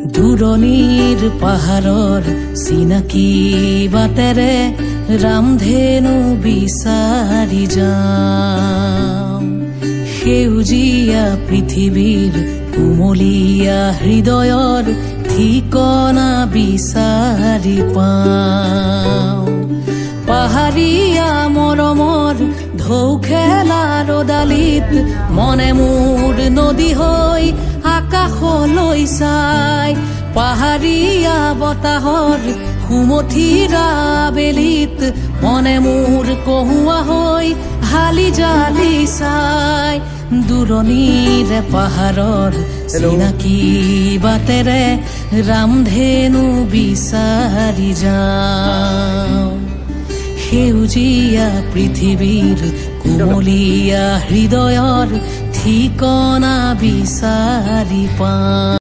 দূৰণিৰ পাহাৰৰ চিনাকি বাটেৰে ৰামধেনু বিচাৰি যাওঁ। সেউজীয়া পৃথিৱীৰ কুমলীয়া হৃদয়ৰ ঠিকনা বিচাৰি পাওঁ। পাহাৰীয়া মৰমৰ ঢৌ খেলা ৰদালিত মনে মোৰ নদী হৈ আকাশলৈ চাই। পাহাৰীয়া বতাহৰ সুমথিৰা বেলিত মনে মোৰ কহুৱা হৈ হালি জালি চাই। দূৰণিৰে পাহাৰৰ চিনাকি বাটেৰে ৰামধেনু বিচাৰি যাওঁ। সেউজীয়া পৃথিৱীৰ কুমলীয়া হৃদয়ৰ ঠিকনা বিচাৰি পাওঁ।